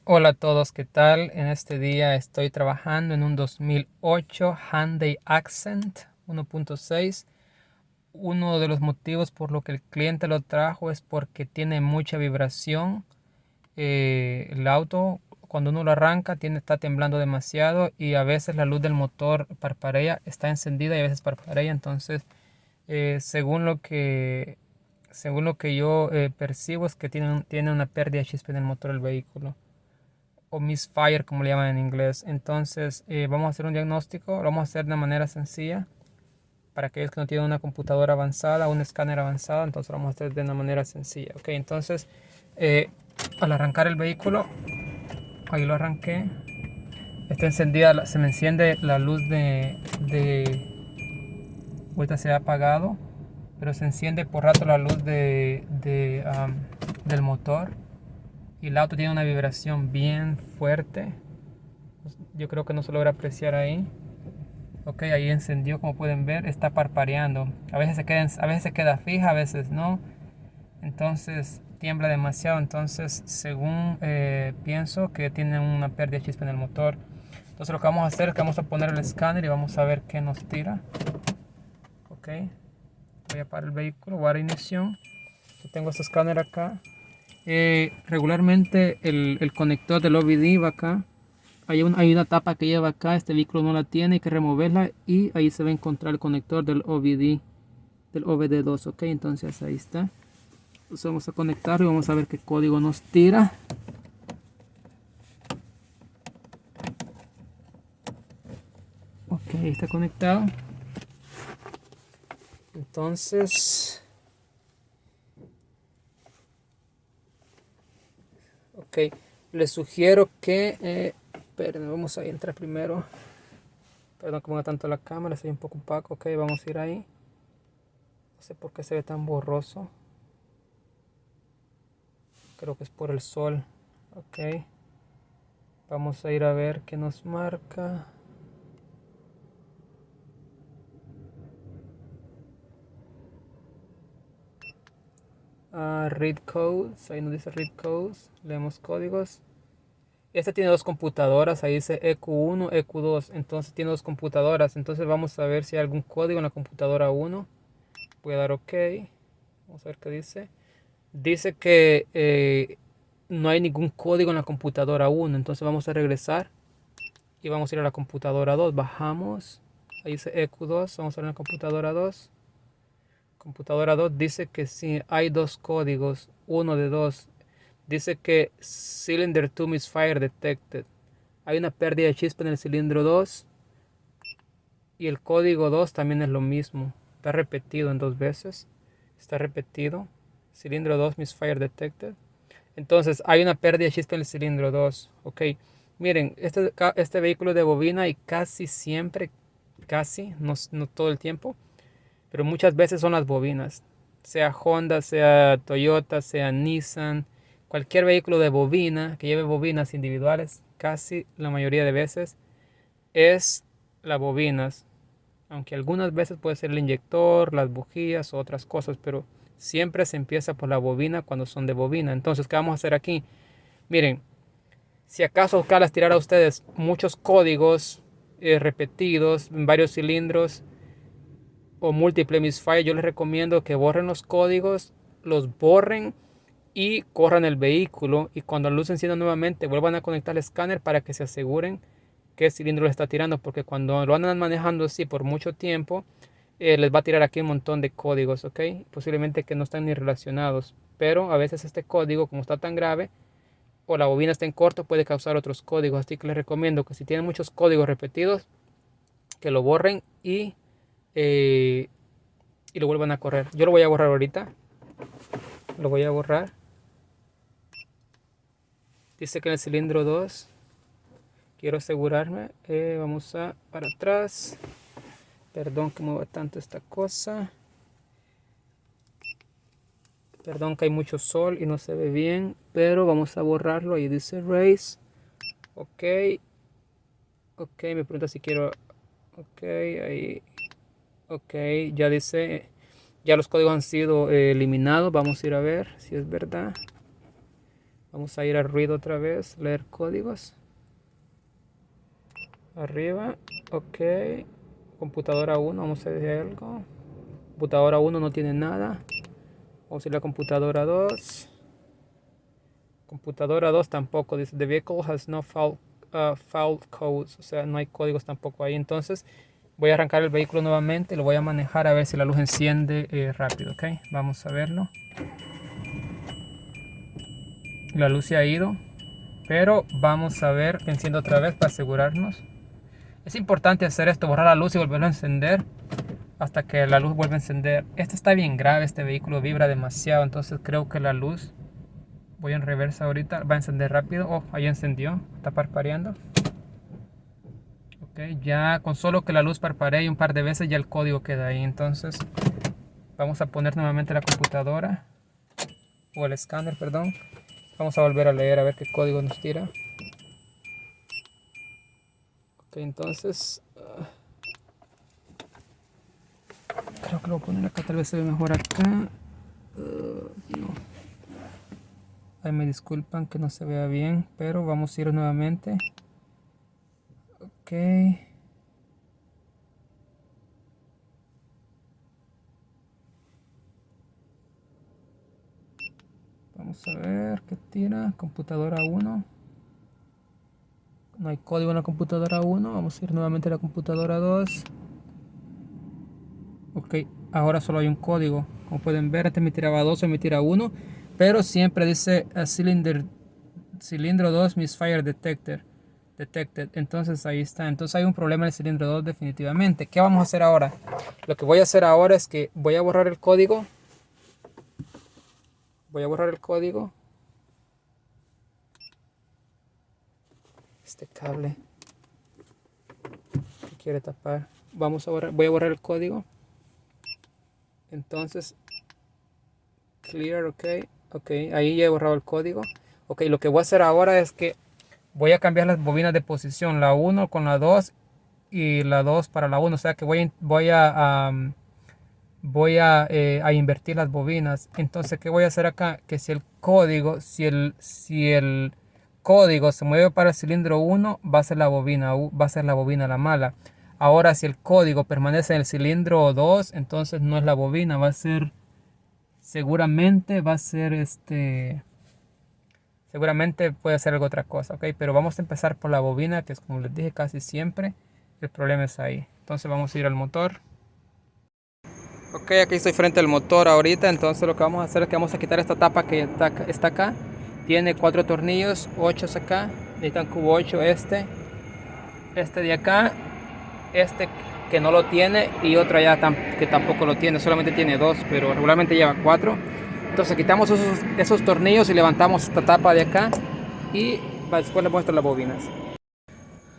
Hola a todos, ¿qué tal? En este día estoy trabajando en un 2008 Hyundai Accent 1.6. Uno de los motivos por lo que el cliente lo trajo es porque tiene mucha vibración. El auto, cuando uno lo arranca, está temblando demasiado y a veces la luz del motor parpadea, está encendida y a veces parpadea. Entonces, eh, según lo que, según lo que yo percibo, es que tiene una pérdida de chispa en el motor del vehículo, o misfire como le llaman en inglés. Entonces vamos a hacer un diagnóstico, lo vamos a hacer de una manera sencilla para aquellos que no tienen una computadora avanzada, un escáner avanzado. Entonces lo vamos a hacer de una manera sencilla. Ok, entonces eh, al arrancar el vehículo, ahí lo arranqué, está encendida, se me enciende la luz ahorita se ha apagado, pero se enciende por rato la luz del motor, y el auto tiene una vibración bien fuerte. Yo creo que no se logra apreciar ahí. Ok, ahí encendió, como pueden ver, está parpadeando. A veces se queda fija, a veces no. Entonces tiembla demasiado. Entonces, según pienso que tiene una pérdida de chispa en el motor. Entonces lo que vamos a hacer es que vamos a poner el escáner y vamos a ver qué nos tira. Ok, voy a parar el vehículo, voy a dar ignición. Yo tengo este escáner acá. Regularmente el conector del OBD va acá. Hay una tapa que lleva acá, este vehículo no la tiene, hay que removerla y ahí se va a encontrar el conector del OBD, del OBD2, ok, entonces ahí está. Entonces vamos a conectarlo y vamos a ver qué código nos tira. Ok, está conectado. Entonces, ok, les sugiero que, esperen, vamos a entrar primero. Perdón que ponga tanto la cámara, soy un poco opaco. Ok, vamos a ir ahí. No sé por qué se ve tan borroso. Creo que es por el sol. Ok, vamos a ir a ver qué nos marca. Read codes, ahí nos dice read codes, leemos códigos. Este tiene dos computadoras, ahí dice EQ1, EQ2, entonces tiene dos computadoras. Entonces vamos a ver si hay algún código en la computadora 1. Voy a dar OK, vamos a ver qué dice. Dice que no hay ningún código en la computadora 1, entonces vamos a regresar y vamos a ir a la computadora 2. Bajamos, ahí dice EQ2, vamos a ver en la computadora 2. Computadora 2 dice que sí, hay dos códigos, uno de dos. Dice que Cylinder 2 misfire detected. Hay una pérdida de chispa en el cilindro 2 y el código 2 también es lo mismo. Está repetido en dos veces. Está repetido. Cilindro 2 misfire detected. Entonces hay una pérdida de chispa en el cilindro 2. Ok. Miren, este vehículo de bobina y casi siempre, casi, no todo el tiempo, pero muchas veces son las bobinas. Sea Honda, sea Toyota, sea Nissan, cualquier vehículo de bobina que lleve bobinas individuales, casi la mayoría de veces es las bobinas. Aunque algunas veces puede ser el inyector, las bujías o otras cosas, pero siempre se empieza por la bobina cuando son de bobina. Entonces, ¿qué vamos a hacer aquí? Miren, si acaso acá les tirara a ustedes muchos códigos repetidos en varios cilindros o múltiple misfire, yo les recomiendo que borren los códigos, los borren y corran el vehículo, y cuando la luz se encienda nuevamente vuelvan a conectar el escáner para que se aseguren qué cilindro le está tirando, porque cuando lo andan manejando así por mucho tiempo, les va a tirar aquí un montón de códigos, ok, posiblemente que no están ni relacionados, pero a veces este código, como está tan grave o la bobina está en corto, puede causar otros códigos. Así que les recomiendo que si tienen muchos códigos repetidos, que lo borren eh, y lo vuelvan a correr. Yo lo voy a borrar ahorita. Lo voy a borrar. Dice que en el cilindro 2 quiero asegurarme. Vamos a para atrás. Perdón que mueva tanto esta cosa. Perdón que hay mucho sol y no se ve bien. Pero vamos a borrarlo. Ahí dice Race. Ok. Ok, me pregunta si quiero. Ok, ahí. Ok, ya dice. Ya los códigos han sido eliminados. Vamos a ir a ver si es verdad. Vamos a ir a ruido otra vez, leer códigos. Arriba, ok. Computadora 1, vamos a ver algo. Computadora 1 no tiene nada. Vamos a ir a la computadora 2. Computadora 2 tampoco, dice the vehicle has no fault codes, o sea, no hay códigos tampoco ahí. Entonces voy a arrancar el vehículo nuevamente, lo voy a manejar a ver si la luz enciende rápido, ok. Vamos a verlo. La luz se ha ido, pero vamos a ver que enciende otra vez para asegurarnos. Es importante hacer esto, borrar la luz y volverlo a encender hasta que la luz vuelva a encender. Este está bien grave, este vehículo vibra demasiado, entonces creo que la luz, voy en reversa ahorita, va a encender rápido. Oh, ahí encendió, está parpadeando. Ok, ya con solo que la luz parpadee un par de veces ya el código queda ahí. Entonces vamos a poner nuevamente la computadora o el escáner, perdón. Vamos a volver a leer a ver qué código nos tira. Ok, entonces creo que lo voy a poner acá, tal vez se ve mejor acá. No. Ahí me disculpan que no se vea bien, pero vamos a ir nuevamente. Ok. Vamos a ver qué tira. Computadora 1. No hay código en la computadora 1. Vamos a ir nuevamente a la computadora 2. Ok, ahora solo hay un código. Como pueden ver, este me tiraba 2 o me tira 1. Pero siempre dice cilindro 2 misfire detected. Entonces ahí está. Entonces hay un problema en el cilindro 2 definitivamente. ¿Qué vamos a hacer ahora? Lo que voy a hacer ahora es que voy a borrar el código. Este cable que quiere tapar. Voy a borrar el código. Entonces, clear, ok. Ahí ya he borrado el código. Ok, lo que voy a hacer ahora es que voy a cambiar las bobinas de posición. La 1 con la 2 y la 2 para la 1. O sea que voy a invertir las bobinas. Entonces, ¿qué voy a hacer acá? Que si el código se mueve para el cilindro 1, va a ser la bobina la mala. Ahora, si el código permanece en el cilindro 2, entonces no es la bobina, seguramente puede ser algo otra cosa, ¿ok? Pero vamos a empezar por la bobina, que es como les dije casi siempre, el problema es ahí. Entonces vamos a ir al motor. Ok, aquí estoy frente al motor ahorita, entonces lo que vamos a hacer es que vamos a quitar esta tapa que está acá. Tiene 4 tornillos, 8 acá, necesitan cubo 8 este de acá, este que no lo tiene y otro allá que tampoco lo tiene, solamente tiene 2, pero regularmente lleva 4. Entonces quitamos esos tornillos y levantamos esta tapa de acá y después les muestro las bobinas.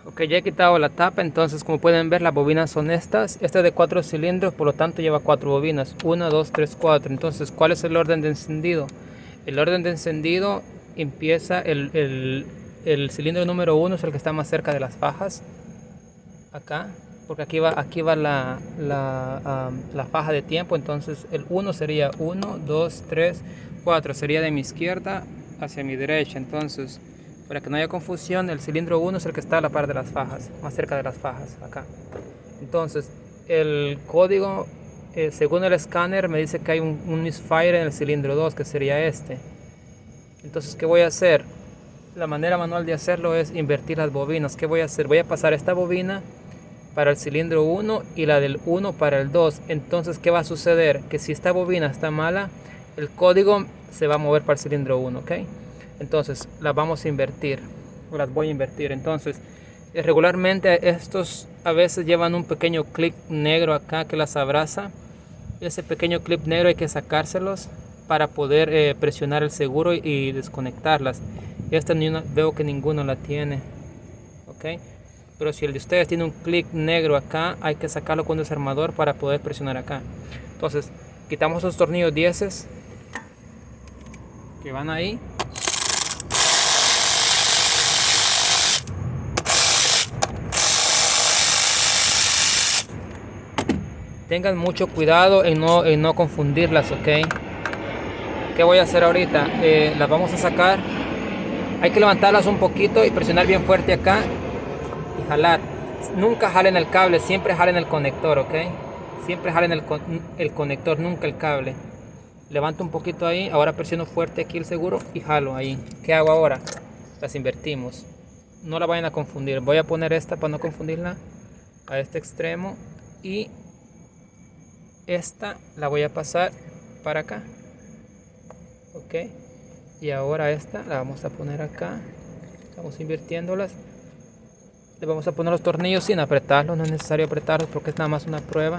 Ok, ya he quitado la tapa, entonces como pueden ver las bobinas son estas. Este es de 4 cilindros, por lo tanto lleva 4 bobinas. 1, 2, 3, 4. Entonces, ¿cuál es el orden de encendido? El orden de encendido empieza, el cilindro número 1 es el que está más cerca de las fajas. Acá, porque aquí va la faja de tiempo. Entonces el 1 sería 1, 2, 3, 4. Sería de mi izquierda hacia mi derecha. Entonces, para que no haya confusión, el cilindro 1 es el que está a la par de las fajas, más cerca de las fajas, acá. Entonces, el código, según el escáner, me dice que hay un misfire en el cilindro 2, que sería este. Entonces, ¿qué voy a hacer? La manera manual de hacerlo es invertir las bobinas. ¿Qué voy a hacer? Voy a pasar esta bobina para el cilindro 1 y la del 1 para el 2. Entonces, ¿qué va a suceder? Que si esta bobina está mala, el código se va a mover para el cilindro 1, ¿ok? Entonces las vamos a invertir, las voy a invertir. Entonces regularmente estos a veces llevan un pequeño clip negro acá que las abraza. Ese pequeño clip negro hay que sacárselos para poder presionar el seguro y desconectarlas. Esta veo que ninguno la tiene, ok, pero si el de ustedes tiene un clip negro acá, hay que sacarlo con desarmador para poder presionar acá. Entonces quitamos los tornillos 10 que van ahí. Tengan mucho cuidado en no confundirlas, ok. ¿Qué voy a hacer ahorita? Las vamos a sacar Hay que levantarlas un poquito y presionar bien fuerte acá y jalar. Nunca jalen el cable, siempre jalen el conector, ¿ok? Siempre jalen el conector, nunca el cable. Levanto un poquito ahí, ahora presiono fuerte aquí el seguro y jalo ahí. ¿Qué hago ahora? Las invertimos. No la vayan a confundir. Voy a poner esta para no confundirla a este extremo y esta la voy a pasar para acá. Ok. Y ahora esta la vamos a poner acá. Estamos invirtiéndolas. Le vamos a poner los tornillos sin apretarlos. No es necesario apretarlos porque es nada más una prueba.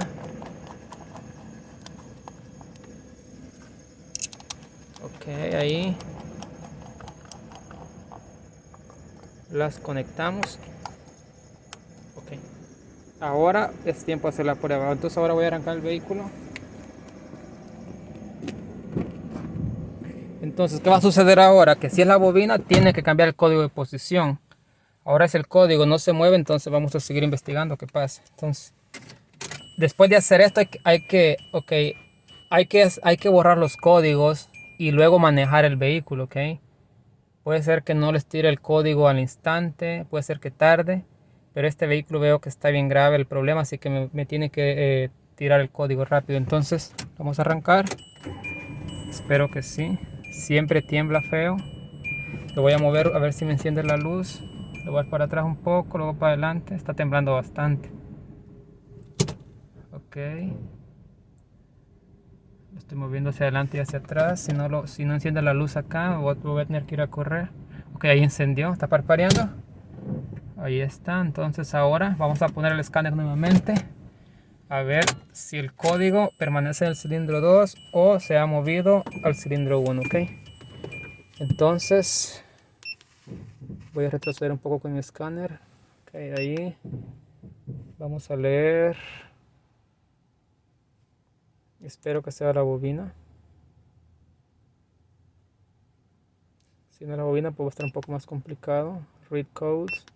Ok, ahí las conectamos. Ok, ahora es tiempo de hacer la prueba. Entonces ahora voy a arrancar el vehículo. Entonces, ¿qué va a suceder ahora? Que si es la bobina, tiene que cambiar el código de posición. Ahora es el código, no se mueve, entonces vamos a seguir investigando qué pasa. Entonces, después de hacer esto, hay que borrar los códigos y luego manejar el vehículo, ¿ok? Puede ser que no les tire el código al instante, puede ser que tarde, pero este vehículo veo que está bien grave el problema, así que me tiene que tirar el código rápido. Entonces, vamos a arrancar. Espero que sí. Siempre tiembla feo. Lo voy a mover a ver si me enciende la luz. Lo voy a dar para atrás un poco, luego para adelante. Está temblando bastante. Ok. Lo estoy moviendo hacia adelante y hacia atrás. Si no enciende la luz acá, voy a tener que ir a correr. Ok, ahí encendió. Está parpadeando. Ahí está. Entonces ahora vamos a poner el escáner nuevamente. A ver si el código permanece en el cilindro 2 o se ha movido al cilindro 1. Ok. Entonces voy a retroceder un poco con mi escáner. Ok, ahí. Vamos a leer. Espero que sea la bobina. Si no es la bobina, pues va a estar un poco más complicado. Read codes.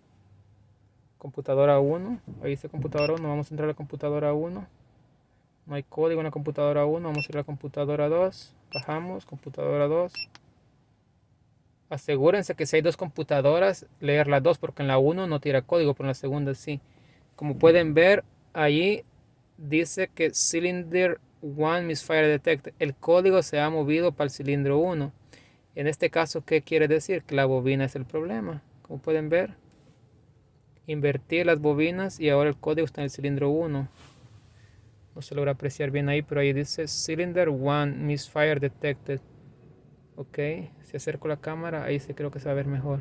Computadora 1. Ahí dice computadora 1. Vamos a entrar a la computadora 1. No hay código en la computadora 1. Vamos a ir a la computadora 2. Bajamos. Computadora 2. Asegúrense que si hay dos computadoras, leer las dos, porque en la 1 no tira código, pero en la segunda sí. Como pueden ver, ahí dice que Cylinder 1 Misfire Detected. El código se ha movido para el cilindro 1. En este caso, ¿qué quiere decir? Que la bobina es el problema. Como pueden ver, invertir las bobinas y ahora el código está en el cilindro 1. No se logra apreciar bien ahí, pero ahí dice Cylinder 1 Misfire Detected. Ok, si acerco la cámara, ahí sí creo que se va a ver mejor.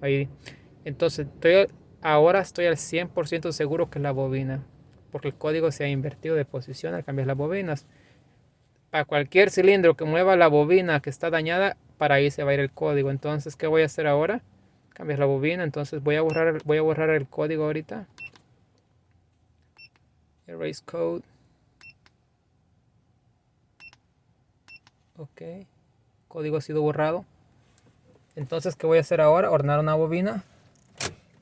Ahí. Entonces, ahora estoy al 100% seguro que es la bobina, porque el código se ha invertido de posición al cambiar las bobinas. Para cualquier cilindro que mueva la bobina que está dañada, para ahí se va a ir el código. Entonces, ¿qué voy a hacer ahora? Cambiar la bobina. Entonces voy a borrar el código ahorita. Erase code. Ok. Código ha sido borrado. Entonces, ¿qué voy a hacer ahora? Ordenar una bobina.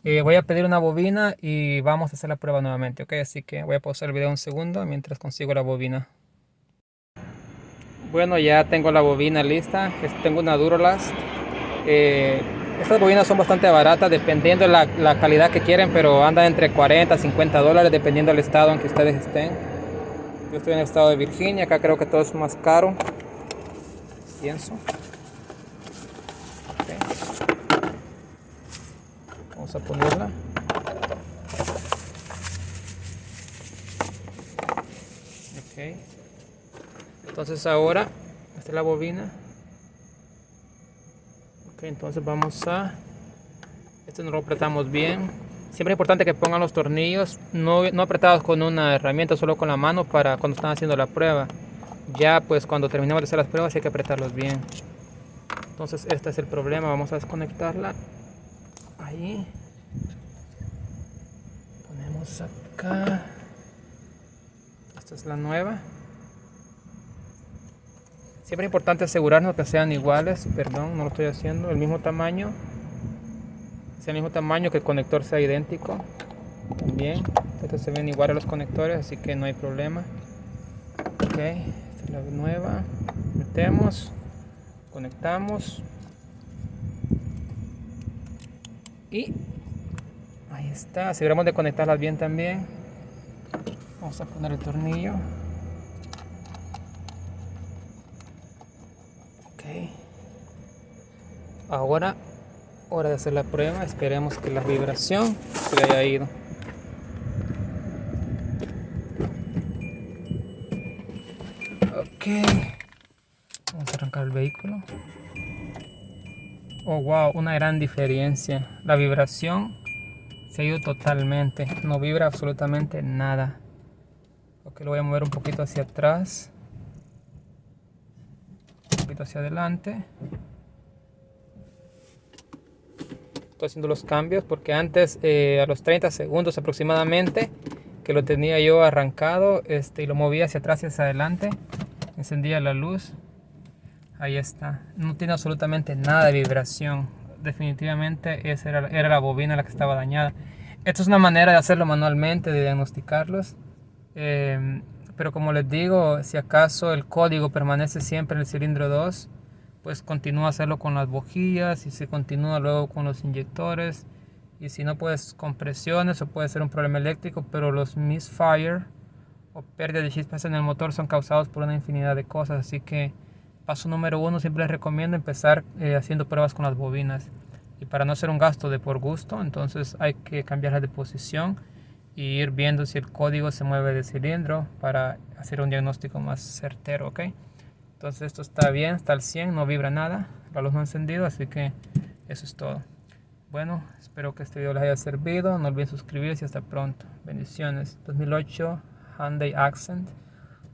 Voy a pedir una bobina y vamos a hacer la prueba nuevamente. Ok, así que voy a pausar el video un segundo mientras consigo la bobina. Bueno, ya tengo la bobina lista. Tengo una Durolast. Estas bobinas son bastante baratas dependiendo de la calidad que quieren, pero andan entre 40 a 50 dólares dependiendo del estado en que ustedes estén. Yo estoy en el estado de Virginia, acá creo que todo es más caro, pienso. Okay. Vamos a ponerla. Ok. Entonces ahora, esta es la bobina. Ok, entonces esto nos lo apretamos bien. Siempre es importante que pongan los tornillos no apretados con una herramienta, solo con la mano para cuando están haciendo la prueba. Ya pues cuando terminemos de hacer las pruebas hay que apretarlos bien. Entonces este es el problema. Vamos a desconectarla. Ahí. Ponemos acá. Esta es la nueva. Siempre es importante asegurarnos que sean iguales. Perdón, no lo estoy haciendo. El mismo tamaño. Sea el mismo tamaño, que el conector sea idéntico. También. Estos se ven iguales los conectores, así que no hay problema. Ok, esta es la nueva. Metemos. Conectamos. Y ahí está, aseguramos de conectarlas bien también. Vamos a poner el tornillo. Ok. Ahora, hora de hacer la prueba. Esperemos que la vibración se le haya ido. Ok. Vamos a arrancar el vehículo. Oh, wow, una gran diferencia. La vibración se ha ido totalmente. No vibra absolutamente nada. Ok, lo voy a mover un poquito hacia atrás. Un poquito hacia adelante. Estoy haciendo los cambios porque antes, a los 30 segundos aproximadamente, que lo tenía yo arrancado, y lo movía hacia atrás y hacia adelante, encendía la luz. Ahí está. No tiene absolutamente nada de vibración. Definitivamente esa era la bobina la que estaba dañada. Esto es una manera de hacerlo manualmente, de diagnosticarlos. Pero como les digo, si acaso el código permanece siempre en el cilindro 2, pues continúa a hacerlo con las bujías y se continúa luego con los inyectores. Y si no, pues con presiones o puede ser un problema eléctrico, pero los misfire o pérdida de chispas en el motor son causados por una infinidad de cosas. Así que paso número 1, siempre les recomiendo empezar haciendo pruebas con las bobinas. Y para no hacer un gasto de por gusto, entonces hay que cambiarlas de posición y ir viendo si el código se mueve de cilindro para hacer un diagnóstico más certero, ¿ok? Entonces esto está bien, está al 100, no vibra nada, la luz no ha encendido, así que eso es todo. Bueno, espero que este video les haya servido, no olviden suscribirse y hasta pronto. Bendiciones. 2008 Hyundai Accent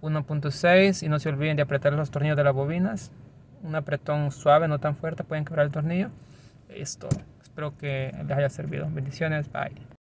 1.6 y no se olviden de apretar los tornillos de las bobinas. Un apretón suave, no tan fuerte, pueden quebrar el tornillo. Es todo. Espero que les haya servido. Bendiciones, bye.